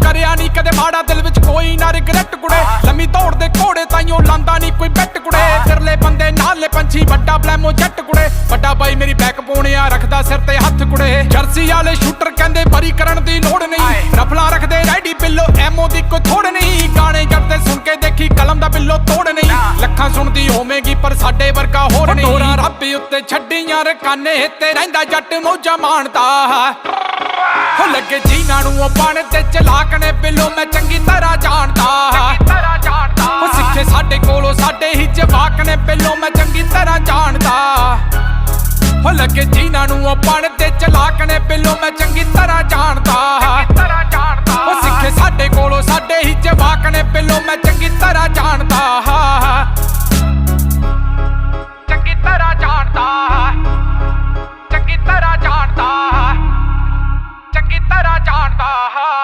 ਕਰਿਆ ਨਹੀਂ ਕਦੇ ਮਾੜਾ, ਦਿਲ ਵਿੱਚ ਕੋਈ ਨਾ ਰਿਗਰੈਟ ਕੁੜੇ। ਲੰਮੀ ਦੌੜ ਦੇ ਘੋੜੇ ਤਾਈਓ ਲਾਂਦਾ ਨਹੀਂ ਕੋਈ ਬੈਟ ਕੁੜੇ। ਫਿਰਲੇ ਬੰਦੇ ਨਾਲੇ ਪੰਛੀ ਵੱਡਾ ਬਲੈਮੋ ਜੱਟ ਕੁੜੇ। ਵੱਡਾ ਬਾਈ ਮੇਰੀ ਬੈਕ ਪੋਣਿਆ ਰੱਖਦਾ ਸਿਰ ਤੇ ਹੱਥ ਕੁੜੇ। ਜਰਸੀ ਵਾਲੇ ਸ਼ੂਟਰ ਕਹਿੰਦੇ ਬਰੀ ਕਰਨ ਦੀ ਲੋੜ ਨਹੀਂ। ਰਫਲਾ ਰੱਖਦੇ ਰੈਡੀ ਬਿੱਲੋ ਐਮੋ ਦੀ ਕੋਈ ਥੋੜ ਨਹੀਂ। ਗਾਣੇ ਜੱਟਦੇ ਸੁਣ ਕੇ ਦੇਖੀ ਕਲਮ ਦਾ ਬਿੱਲੋ ਤੋੜ ਨਹੀਂ। ਲੱਖਾਂ ਸੁਣਦੀ ਹੋਵੇਗੀ ਪਰ ਸਾਡੇ ਵਰਗਾ ਹੋਰ ਨਹੀਂ। ਢੋਰਾ ਰੱਬ ਉੱਤੇ ਛੱਡੀਆਂ ਰਕਾਨੇ ਤੇ ਰਹਿੰਦਾ ਜੱਟ ਮੌਜਾਂ ਮਾਣਦਾ। ਹੋ ਲੱਗੇ ਜੀਨਾਂ ਨੂੰ ਉਹ ਬਣ ਤੇ ਚਲਾਕ ਨੇ ਬਿੱਲੋ ਮੈਂ ਚੰਗੀ ਤਰ੍ਹਾਂ ਜਾਣਦਾ। ਉਹ ਸਿੱਖੇ ਸਾਡੇ ਕੋਲੋਂ ਸਾਡੇ ਹੀ ਜਵਾਕ ਨੇ ਬਿੱਲੋ ਮੈਂ ਚੰਗੀ ਤਰ੍ਹਾਂ ਜਾਣਦਾ। ਹੋ ਲੱਗੇ ਜੀਨਾਂ ਨੂੰ ਉਹ ਬਣ ਤੇ ਚਲਾਕ ਨੇ ਬਿੱਲੋ ਮੈਂ ਚੰਗੀ ਤਰ੍ਹਾਂ ਜਾਣਦਾ।